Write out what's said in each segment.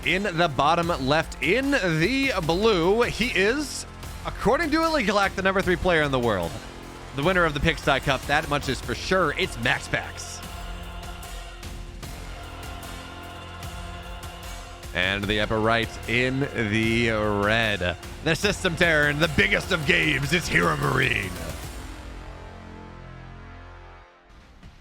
In the bottom left, in the blue, he is, according to EliteGalact, the #3 player in the world. The winner of the Pigsty Cup, that much is for sure. It's MaxPax. And the upper right, in the red, the System Terran, the biggest of games, it's HeroMarine.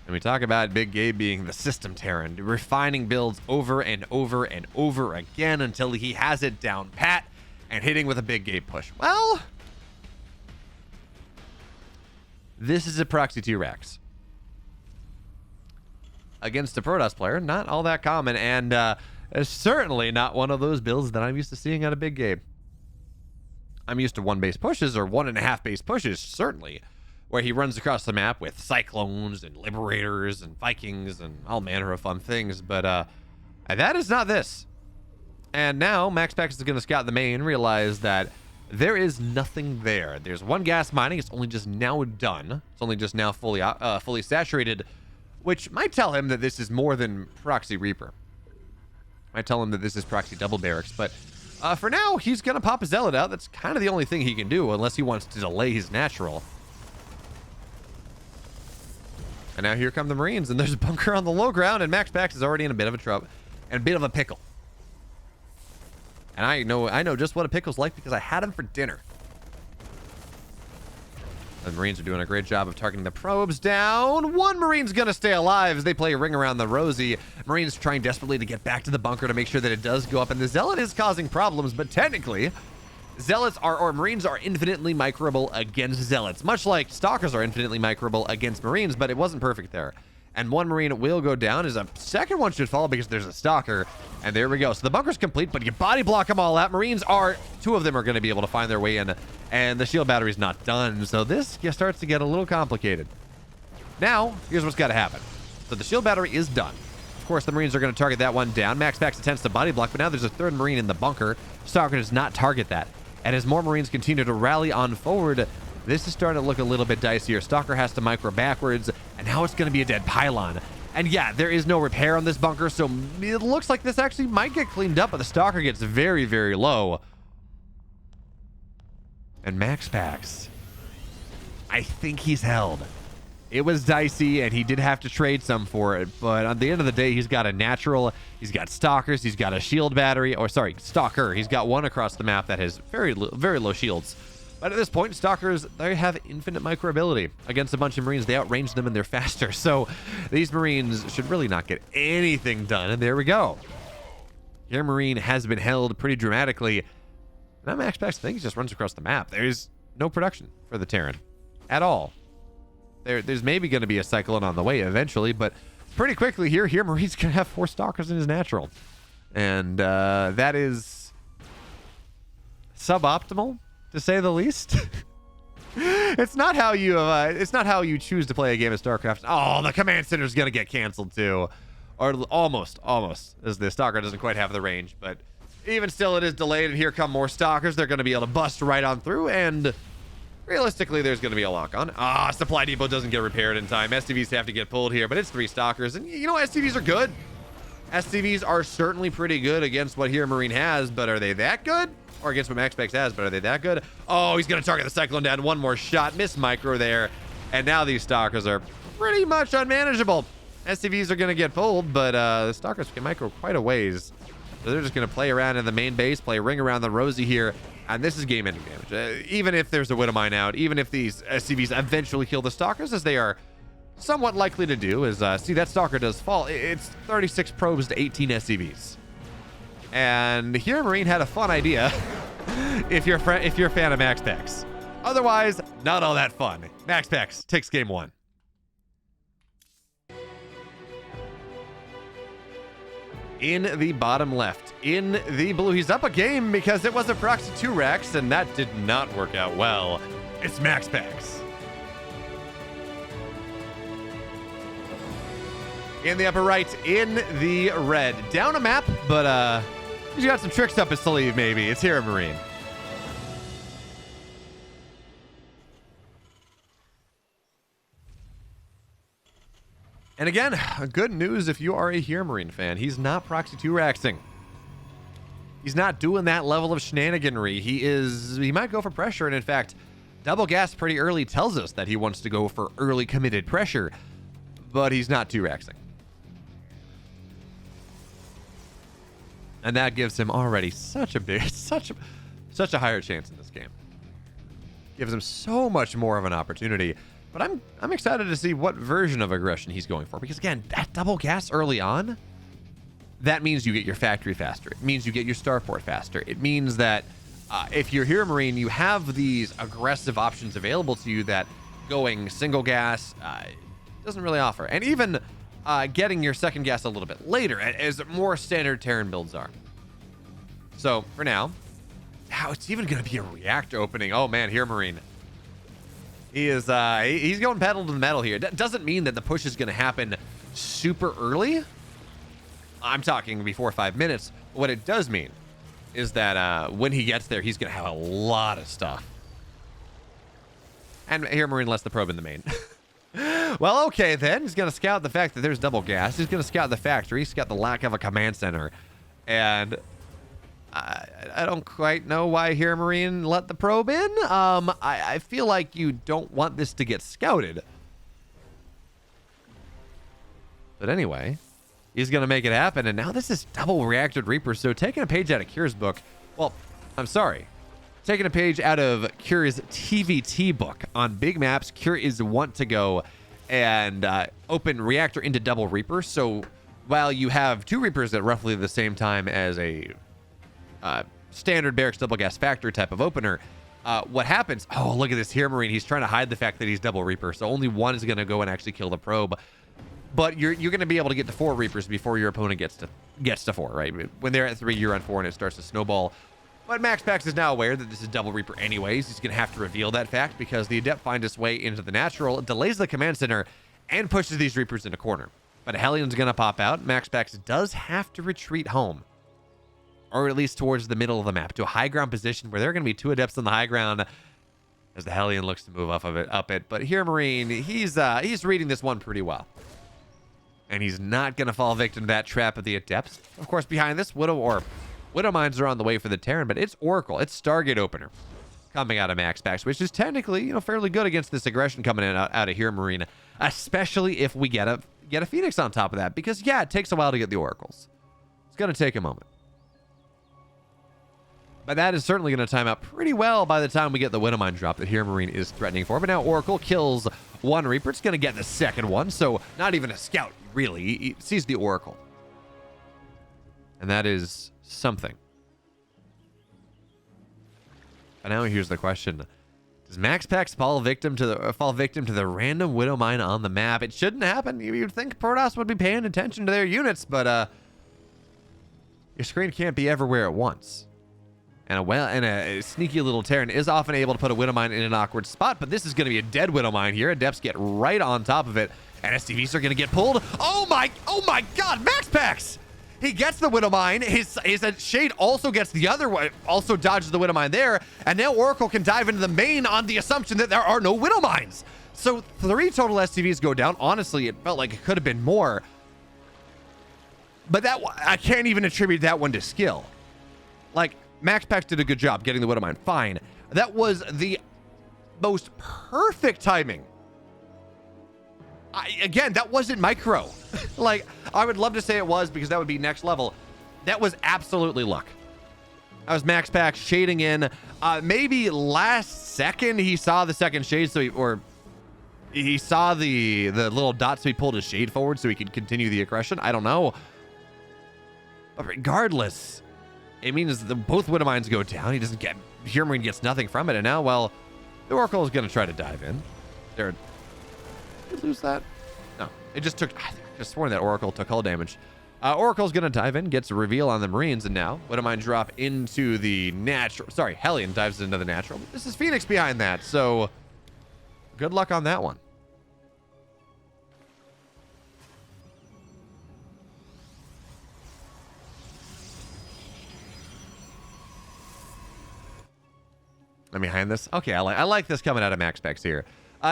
And we talk about Big Gabe being the System Terran, refining builds over and over and over again until he has it down pat and hitting with a Big Gabe push. Well, this is a proxy 2 Rax. Against a Protoss player, not all that common, and certainly not one of those builds that I'm used to seeing out of Big Gabe. I'm used to 1 base pushes or 1.5 base pushes, certainly, where he runs across the map with Cyclones and Liberators and Vikings and all manner of fun things, but that is not this. And now MaxPax is going to scout the main, realize that there is nothing there. There's 1 gas mining. It's only just now done. It's only just now fully saturated, which might tell him that this is more than Proxy Reaper. Might tell him that this is Proxy Double Barracks, but for now, he's going to pop a Zealot out. That's kind of the only thing he can do, unless he wants to delay his natural. And now here come the Marines, and there's a bunker on the low ground, and MaxPax is already in a bit of a trouble and a bit of a pickle. And I know just what a pickle's like because I had him for dinner. The Marines are doing a great job of targeting the probes down. 1 Marine's gonna stay alive as they play a ring around the Rosie. Marines trying desperately to get back to the bunker to make sure that it does go up, and the Zealot is causing problems, but technically, Zealots are, or Marines are infinitely microable against Zealots, much like Stalkers are infinitely microable against Marines, but it wasn't perfect there. And 1 Marine will go down, as a second one should fall because there's a Stalker, and there we go. So the bunker's complete, but you body block them all out. Marines are, 2 of them are going to be able to find their way in, and the shield battery's not done, so this starts to get a little complicated. Now, here's what's got to happen. So the shield battery is done. Of course, the Marines are going to target that one down. MaxPax attempts to body block, but now there's a 3rd Marine in the bunker. Stalker does not target that. And as more Marines continue to rally on forward, this is starting to look a little bit dicier. Stalker has to micro backwards, and now it's going to be a dead pylon. And yeah, there is no repair on this bunker, so it looks like this actually might get cleaned up, but the Stalker gets very, very low. And MaxPax, I think he's held. It was dicey, and he did have to trade some for it, but at the end of the day, he's got a natural, he's got Stalkers, he's got a shield battery, or sorry, Stalker. He's got 1 across the map that has very low shields. But at this point, Stalkers, they have infinite micro ability. Against a bunch of Marines, they outrange them and they're faster. So these Marines should really not get anything done, and there we go. HeroMarine has been held pretty dramatically. Now MaxPax, I think he just runs across the map. There's no production for the Terran at all. There's maybe going to be a Cyclone on the way eventually, but pretty quickly here, HeroMarine's going to have 4 Stalkers in his natural. And that is suboptimal, to say the least. It's not how you choose to play a game of Starcraft. Oh, the command center is going to get canceled too. Or almost, as the Stalker doesn't quite have the range, but even still it is delayed, and here come more Stalkers. They're going to be able to bust right on through, and realistically, there's going to be a lock on. Supply depot doesn't get repaired in time. SCVs have to get pulled here, but it's 3 Stalkers, and you know, SCVs are good. SCVs are certainly pretty good against what HeroMarine has, but are they that good? Or against what MaxPax has, but are they that good? Oh, he's going to target the Cyclone down. 1 more shot. Miss micro there. And now these Stalkers are pretty much unmanageable. SCVs are going to get pulled, but the Stalkers can micro quite a ways. So they're just going to play around in the main base, play a ring around the Rosie here, and this is game-ending damage. Even if there's a Widowmine out, even if these SCVs eventually kill the Stalkers, as they are somewhat likely to do, is see, that Stalker does fall. It's 36 probes to 18 SCVs. And HeroMarine had a fun idea if you're a fan of MaxPax. Otherwise, not all that fun. MaxPax takes game 1. In the bottom left, in the blue, he's up a game because it was a proxy 2 Rax, and that did not work out well. It's MaxPax. In the upper right, in the red. Down a map, but he's got some tricks up his sleeve, maybe. It's HeroMarine. And again, good news if you are a HeroMarine fan. He's not proxy 2 Raxing. He's not doing that level of shenaniganry. He might go for pressure, and in fact, double gas pretty early tells us that he wants to go for early committed pressure, but he's not 2-rexing. And that gives him already such a higher chance in this game. Gives him so much more of an opportunity. But I'm excited to see what version of aggression he's going for, because again, that double gas early on, that means you get your factory faster. It means you get your starport faster. It means that if you're HeroMarine, you have these aggressive options available to you that going single gas doesn't really offer. And even getting your second gas a little bit later, as more standard Terran builds are. So for now, it's even going to be a reactor opening. Oh man, HeroMarine. He's going pedal to the metal here. That doesn't mean that the push is going to happen super early. I'm talking before 5 minutes. What it does mean is that when he gets there, he's going to have a lot of stuff. And HeroMarine lets the probe in the main. Well, okay then. He's going to scout the fact that there's double gas. He's going to scout the factory, scout the lack of a command center. And I don't quite know why HeroMarine let the probe in. I feel like you don't want this to get scouted. But anyway, he's going to make it happen. And now this is double reacted Reaper. So taking a page out of Cure's book. Well, I'm sorry. Taking a page out of Cure's TVT book. On big maps, Cure is want to go and open reactor into double Reaper. So while you have 2 Reapers at roughly the same time as a standard barracks double gas factory type of opener, what happens? Oh, look at this HeroMarine. He's trying to hide the fact that he's double Reaper. So only one is going to go and actually kill the probe. But you're going to be able to get to 4 Reapers before your opponent gets to 4, right? When they're at 3, you're on 4, and it starts to snowball. But MaxPax is now aware that this is double Reaper anyways. He's going to have to reveal that fact because the Adept finds its way into the natural, delays the command center, and pushes these Reapers in a corner. But a Hellion's going to pop out. MaxPax does have to retreat home, or at least towards the middle of the map, to a high ground position where there are going to be 2 Adepts on the high ground as the Hellion looks to move up it. But HeroMarine, he's reading this one pretty well. And he's not going to fall victim to that trap of the Adepts. Of course, behind this, Widow Mines are on the way for the Terran, but it's Oracle. It's Stargate Opener coming out of MaxPax, which is technically, fairly good against this aggression coming in out of HeroMarine, especially if we get a Phoenix on top of that. Because, yeah, it takes a while to get the Oracles. It's going to take a moment. But that is certainly going to time out pretty well by the time we get the Widow Mine drop that HeroMarine is threatening for. But now Oracle kills 1 Reaper. It's going to get the second one, so not even a scout, really. He sees the Oracle. And that is something. But now here's the question. Does MaxPax fall victim to the random Widow Mine on the map? It shouldn't happen. You'd think Protoss would be paying attention to their units, but your screen can't be everywhere at once. And a sneaky little Terran is often able to put a Widow Mine in an awkward spot, but this is going to be a dead Widow Mine here. Adepts get right on top of it, and SCVs are going to get pulled. Oh my God, MaxPax! He gets the Widow Mine. His Shade also gets the other one, also dodges the Widow Mine there, and now Oracle can dive into the main on the assumption that there are no Widow Mines. So 3 total SCVs go down. Honestly, it felt like it could have been more. But I can't even attribute that one to skill. Like, MaxPax did a good job getting the Widow Mine. Fine. That was the most perfect timing. Again, that wasn't micro. Like, I would love to say it was because that would be next level. That was absolutely luck. That was MaxPax shading in. Maybe last second he saw the second shade, so he saw the little dot, so he pulled his shade forward so he could continue the aggression. I don't know. But regardless, it means both Widow Mines go down. HeroMarine gets nothing from it, and now, well, the Oracle is going to try to dive in. Did we lose that? No, it just took. I just sworn that Oracle took hull damage. Oracle's going to dive in, gets a reveal on the Marines, and now Widow Mine drop into the natural. Sorry, Hellion dives into the natural. But this is Phoenix behind that, so good luck on that one. Let me behind this. Okay, I like this coming out of MaxPax here.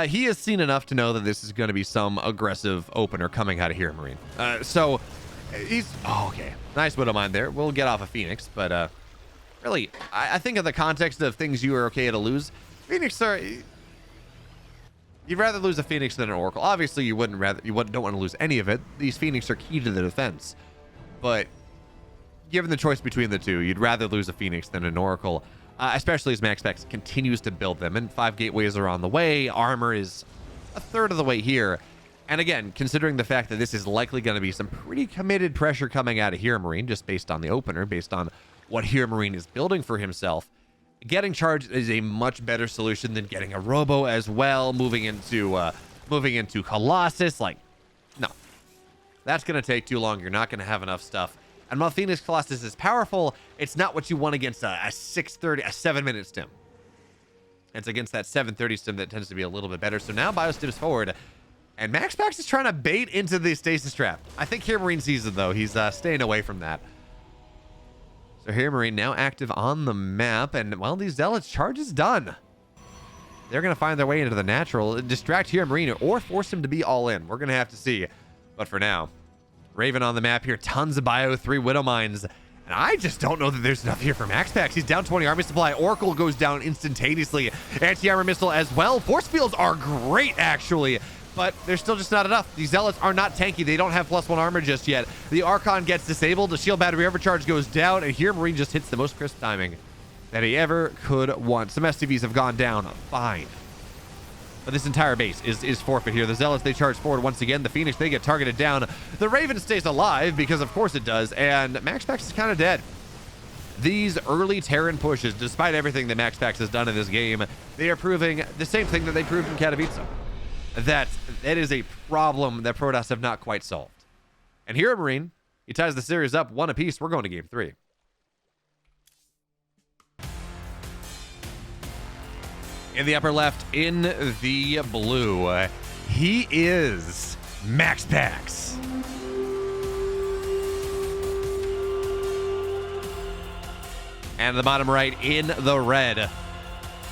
He has seen enough to know that this is going to be some aggressive opener coming out of HeroMarine. So He's... Oh, okay. Nice Widowmine there. We'll get off of Phoenix, but really, I think in the context of things you are okay to lose, Phoenix are... You'd rather lose a Phoenix than an Oracle. Obviously, you don't want to lose any of it. These Phoenix are key to the defense. But given the choice between the two, you'd rather lose a Phoenix than an Oracle, especially as MaxPax continues to build them. And 5 gateways are on the way. Armor is a third of the way here. And again, considering the fact that this is likely going to be some pretty committed pressure coming out of HeroMarine, just based on the opener, based on what HeroMarine is building for himself, getting charged is a much better solution than getting a Robo as well, moving into Colossus. Like, no. That's going to take too long. You're not going to have enough stuff. And while Phoenix Colossus is powerful, it's not what you want against a 7-minute stim. It's against that 7:30 stim that tends to be a little bit better. So now BioStim's forward, and MaxPax is trying to bait into the stasis trap. I think HeroMarine sees it, though. He's staying away from that. So HeroMarine now active on the map, and well, these Zealots charge is done. They're going to find their way into the natural, distract HeroMarine, or force him to be all in. We're going to have to see. But for now, Raven on the map here, tons of Bio-3 Widowmines, and I just don't know that there's enough here for MaxPax. He's down 20 army supply. Oracle goes down instantaneously. Anti-armor missile as well. Force fields are great, actually, but there's still just not enough. These Zealots are not tanky. They don't have +1 armor just yet. The Archon gets disabled. The shield battery overcharge goes down, and here Marine just hits the most crisp timing that he ever could want. Some SCVs have gone down fine, but this entire base is forfeit here. The Zealots, they charge forward once again. The Phoenix, they get targeted down. The Raven stays alive, because of course it does, and MaxPax is kind of dead. These early Terran pushes, despite everything that MaxPax has done in this game, they are proving the same thing that they proved in Katowice. That is a problem that Protoss have not quite solved. And HeroMarine, he ties the series up 1 apiece. We're going to game 3. In the upper left, in the blue, he is MaxPax. And the bottom right, in the red.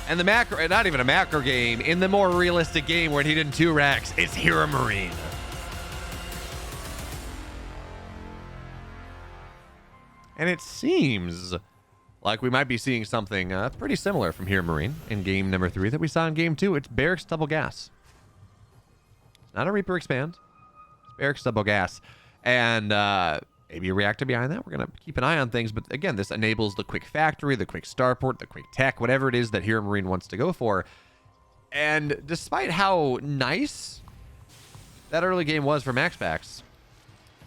And the macro, not even a macro game, in the more realistic game where he did 2 racks, it's HeroMarine. And it seems like we might be seeing something pretty similar from HeroMarine in game number 3 that we saw in game 2. It's Barracks Double Gas. It's not a Reaper Expand. It's Barracks Double Gas. And maybe a reactor behind that. We're going to keep an eye on things. But again, this enables the quick factory, the quick starport, the quick tech, whatever it is that HeroMarine wants to go for. And despite how nice that early game was for MaxPax,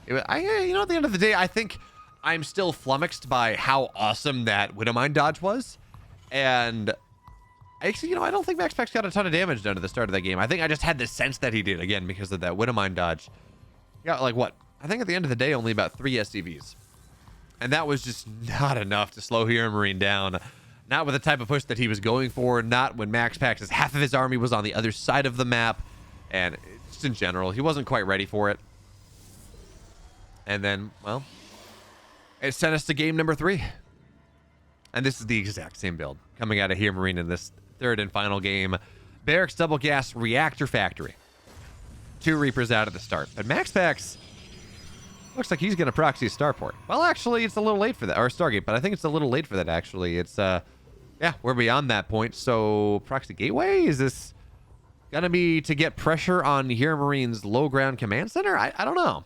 at the end of the day, I think I'm still flummoxed by how awesome that Widowmine dodge was. And actually, I don't think MaxPax got a ton of damage done at the start of that game. I think I just had the sense that he did, again, because of that Widowmine dodge. He got, like, what? I think at the end of the day, only about 3 SCVs. And that was just not enough to slow HeroMarine down. Not with the type of push that he was going for. Not when MaxPax's half of his army was on the other side of the map. And just in general, he wasn't quite ready for it. And then, well, it sent us to game number 3. And this is the exact same build coming out of HeroMarine in this third and final game. Barracks Double Gas Reactor Factory. 2 Reapers out at the start. But MaxPax looks like he's going to proxy a starport. Well, actually, it's a little late for that. Or Stargate, but I think it's a little late for that, actually. It's, yeah, we're beyond that point. So, proxy gateway? Is this going to be to get pressure on HeroMarine's low ground command center? I don't know.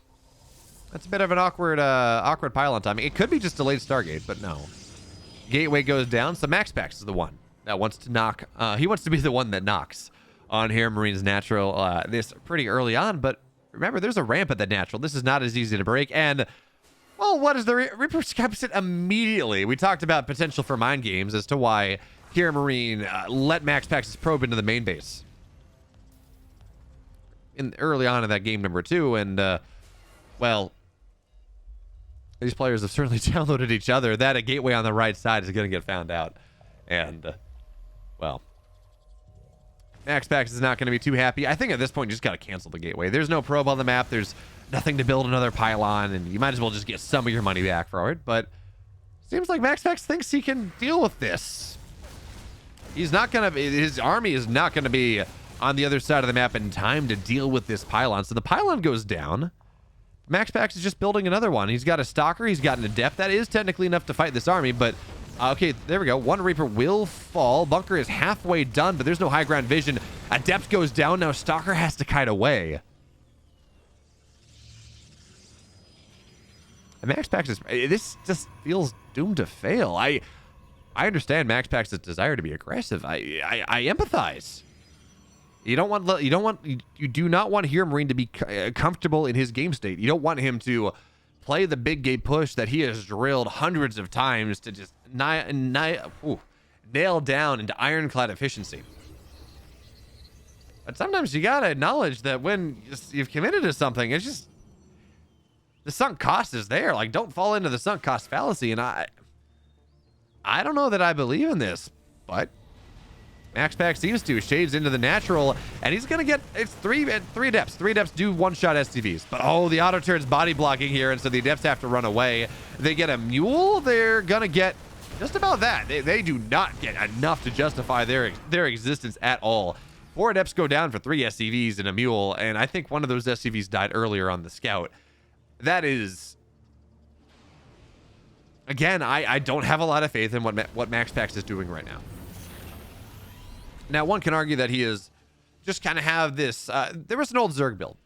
That's a bit of an awkward pylon timing. It could be just delayed Stargate, but no. Gateway goes down, so MaxPax is the one that wants to knock. He wants to be the one that knocks on HeroMarine's natural this pretty early on, but remember, there's a ramp at the natural. This is not as easy to break, and, well, what is the Reaper scraps it immediately? We talked about potential for mind games as to why HeroMarine let MaxPax's probe into the main base early on in that game number 2, and, well, these players have certainly downloaded each other. That a gateway on the right side is going to get found out. And, well, MaxPax is not going to be too happy. I think at this point, you just got to cancel the gateway. There's no probe on the map. There's nothing to build another pylon, and you might as well just get some of your money back for it. But seems like MaxPax thinks he can deal with this. He's not going to... His army is not going to be on the other side of the map in time to deal with this pylon. So the pylon goes down. MaxPax is just building another one. He's got a Stalker. He's got an Adept. That is technically enough to fight this army, but okay, there we go. One Reaper will fall. Bunker is halfway done, but there's no high ground vision. Adept goes down. Now Stalker has to kite away. And MaxPax is... This just feels doomed to fail. I understand MaxPax's desire to be aggressive. I empathize. You do not want HeroMarine to be comfortable in his game state. You don't want him to play the big game push that he has drilled hundreds of times to just nail down into ironclad efficiency. But sometimes you gotta acknowledge that when you've committed to something, it's just the sunk cost is there. Like, don't fall into the sunk cost fallacy. And I don't know that I believe in this, but MaxPax seems to. Shades into the natural, and he's gonna get... It's three Adepts. 3 Adepts do one-shot SCVs. But, oh, the auto turn's body blocking here, and so the Adepts have to run away. They get a Mule. They're gonna get just about that. They do not get enough to justify their existence at all. 4 Adepts go down for 3 SCVs and a Mule, and I think one of those SCVs died earlier on the Scout. That is... Again, I don't have a lot of faith in what MaxPax is doing right now. Now, one can argue that he is just kind of have this... there was an old Zerg build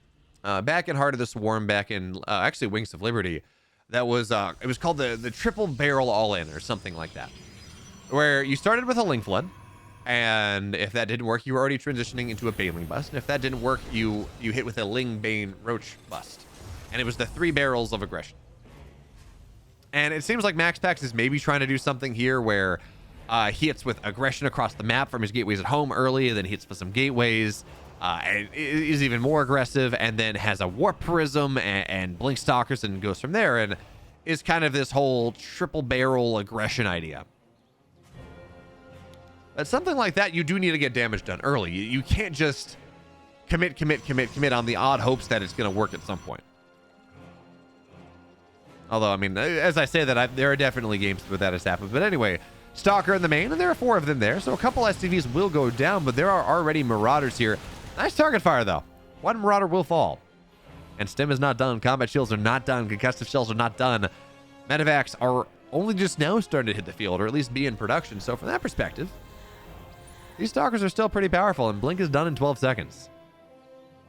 back in Heart of the Swarm, back in actually Wings of Liberty. That was... it was called the Triple Barrel All-In or something like that. Where you started with a Ling Flood, and if that didn't work, you were already transitioning into a Baneling Bust. And if that didn't work, you hit with a Ling Bane Roach Bust. And it was the 3 barrels of aggression. And it seems like MaxPax is maybe trying to do something here where he hits with aggression across the map from his gateways at home early, and then hits with some gateways, and is even more aggressive, and then has a Warp Prism and Blink Stalkers and goes from there, and is kind of this whole triple barrel aggression idea. But something like that, you do need to get damage done early. You can't just commit on the odd hopes that it's going to work at some point. Although, I mean, as I say that, there are definitely games where that has happened. But anyway, Stalker in the main, and there are 4 of them there. So a couple SCVs will go down, but there are already Marauders here. Nice target fire, though. 1 Marauder will fall. And Stim is not done. Combat shields are not done. Concussive shells are not done. Medevacs are only just now starting to hit the field, or at least be in production. So from that perspective, these Stalkers are still pretty powerful, and Blink is done in 12 seconds.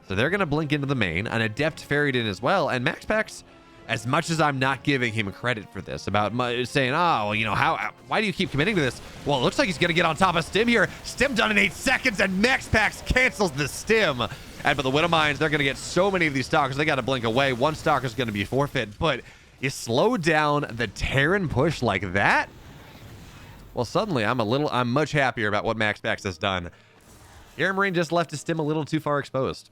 So they're going to blink into the main. An Adept ferried in as well, and MaxPax... As much as I'm not giving him credit for this, about saying, oh, you know, why do you keep committing to this? Well, it looks like he's going to get on top of Stim here. Stim done in 8 seconds, and MaxPax cancels the Stim. And for the Widow Mines, they're going to get so many of these Stalkers, they got to blink away. 1 Stalker's going to be forfeit, but you slow down the Terran push like that? Well, suddenly, I'm much happier about what MaxPax has done. HeroMarine just left his Stim a little too far exposed.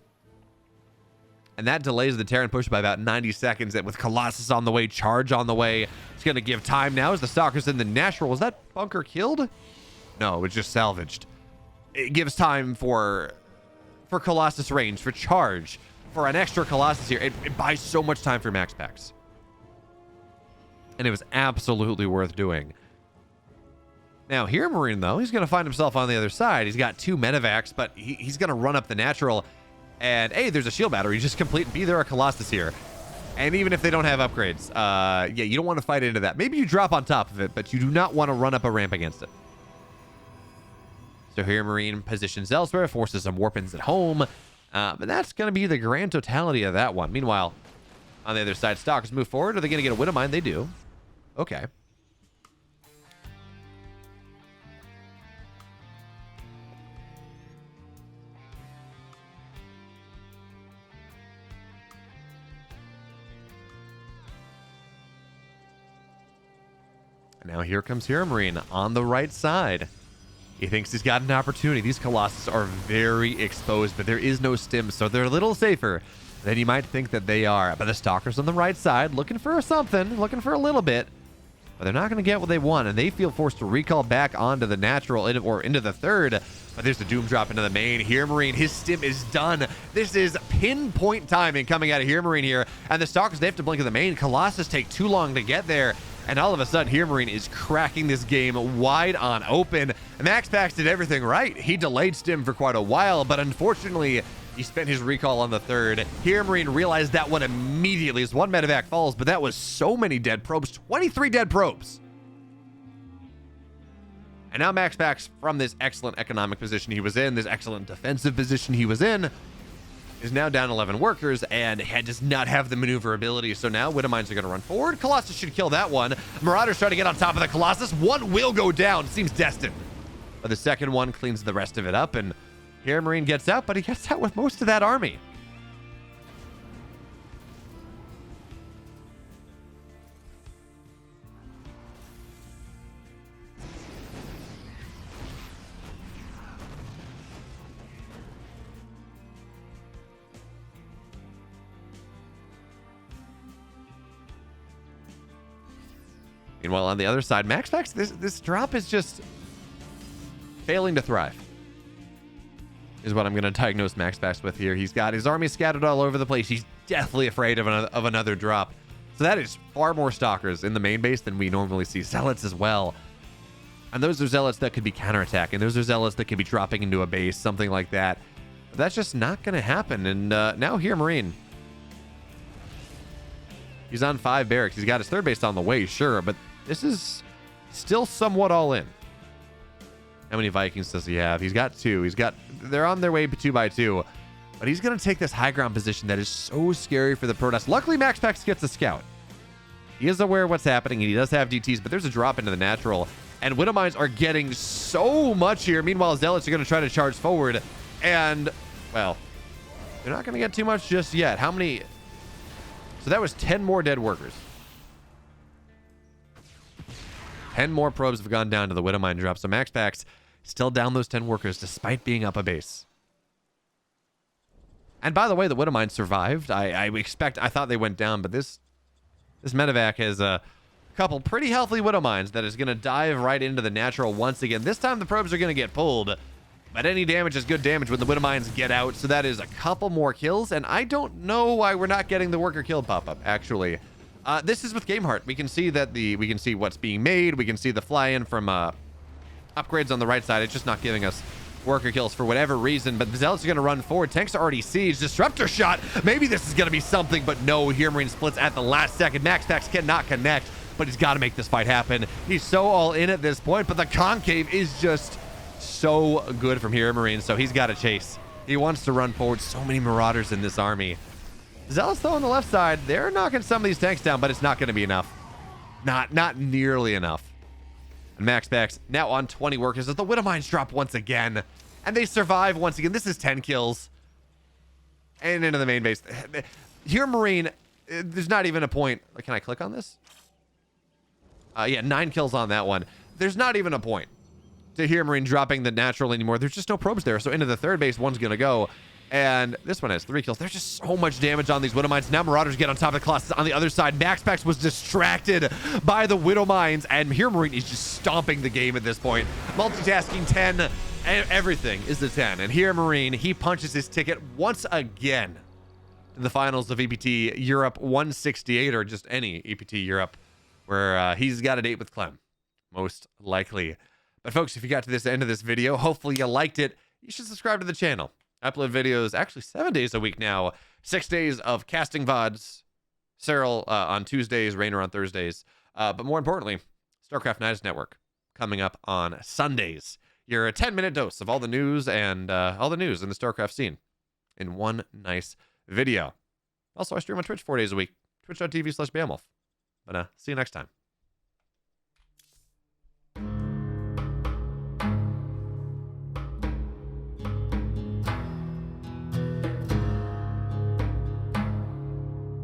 And that delays the Terran push by about 90 seconds. And with Colossus on the way, Charge on the way, it's going to give time now as the Stalker's in the natural. Was that Bunker killed? No, it was just salvaged. It gives time for Colossus range, for Charge, for an extra Colossus here. It buys so much time for MaxPax. And it was absolutely worth doing. Now, HeroMarine, though, he's going to find himself on the other side. He's got 2 Medevacs, but he's going to run up the natural. And A, there's a shield battery. Just complete. B, there are Colossus here. And even if they don't have upgrades, yeah, you don't want to fight into that. Maybe you drop on top of it, but you do not want to run up a ramp against it. So HeroMarine positions elsewhere, forces some warp-ins at home. But that's going to be the grand totality of that one. Meanwhile, on the other side, Stalkers move forward. Are they going to get a Widow Mine? They do. Okay. Now here comes HeroMarine on the right side. He thinks he's got an opportunity. These Colossus are very exposed, but there is no Stim, so they're a little safer than you might think that they are. But the Stalker's on the right side, looking for something, looking for a little bit. But they're not going to get what they want, and they feel forced to recall back onto the natural or into the third. But there's the Doom drop into the main. HeroMarine, his Stim is done. This is pinpoint timing coming out of HeroMarine here. And the Stalkers, they have to blink in the main. Colossus take too long to get there. And all of a sudden, HeroMarine is cracking this game wide on open. MaxPax did everything right. He delayed Stim for quite a while, but unfortunately, He spent his recall on the third. HeroMarine realized that one immediately as one medevac falls, but that was so many dead probes. 23 dead probes. And now MaxPax, from this excellent economic position he was in, this excellent defensive position he was in, is now down 11 workers and does not have the maneuverability. So now Widowmines are going to run forward. Colossus should kill that one. Marauders try to get on top of the Colossus. One will go down. Seems destined. But the second one cleans the rest of it up, and HeroMarine gets out, but he gets out with most of that army. Meanwhile, on the other side, MaxPax, this drop is just failing to thrive, is what I'm going to diagnose MaxPax with here. He's got his army scattered all over the place. He's deathly afraid of another drop. So that is far more stalkers in the main base than we normally see. Zealots as well. And those are zealots that could be counterattacking. Those are zealots that could be dropping into a base, something like that. But that's just not going to happen. And now HeroMarine. He's on 5 barracks. He's got his third base on the way, sure, but this is still somewhat all in. How many Vikings does he have? He's got 2. They're on their way 2 by 2, but he's going to take this high ground position that is so scary for the Protoss. Luckily, MaxPax gets a scout. He is aware of what's happening, and he does have DTs, but there's a drop into the natural, and Widowmines are getting so much here. Meanwhile, Zealots are going to try to charge forward, and, well, they're not going to get too much just yet. How many? So that was 10 more dead workers. 10 more probes have gone down to the Widowmine drop. So MaxPax still down those 10 workers despite being up a base. And by the way, the Widowmine survived. I thought they went down, but this medevac has a couple pretty healthy Widowmines that is going to dive right into the natural once again. This time the probes are going to get pulled, but any damage is good damage when the Widowmines get out. So that is a couple more kills, and I don't know why we're not getting the worker kill pop-up, actually. This is with Gameheart. We can see that we can see what's being made. We can see the fly-in from upgrades on the right side. It's just not giving us worker kills for whatever reason, but the Zealots are going to run forward. Tanks are already sieged. Disruptor shot. Maybe this is going to be something, but no. HeroMarine splits at the last second. MaxPax cannot connect, but he's got to make this fight happen. He's so all in at this point, but the concave is just so good from HeroMarine, so he's got to chase. He wants to run forward. So many Marauders in this army. Zealots, though, on the left side, they're knocking some of these tanks down, but it's not going to be enough. Not nearly enough. And MaxPax now on 20 workers as the Widowmines drop once again. And they survive once again. This is 10 kills. And into the main base. HeroMarine, there's not even a point. Can I click on this? Yeah, 9 kills on that one. There's not even a point to HeroMarine dropping the natural anymore. There's just no probes there. So into the third base, one's going to go. And this one has 3 kills. There's just so much damage on these Widowmines. Now Marauders get on top of the Colossus on the other side. MaxPax was distracted by the Widowmines, and HeroMarine is just stomping the game at this point. Multitasking 10, and everything is the 10. And HeroMarine, he punches his ticket once again in the finals of EPT Europe 168, or just any EPT Europe, where he's got a date with Clem, most likely. But folks, if you got to this end of this video, hopefully you liked it. You should subscribe to the channel. I upload videos actually 7 days a week now. 6 days of casting VODs. Cyril on Tuesdays, Rainer on Thursdays. But more importantly, Starcraft Nights Network coming up on Sundays. Your 10-minute dose of all the news and all the news in the Starcraft scene in one nice video. Also, I stream on Twitch 4 days a week. Twitch.tv/BeoMulf. But see you next time.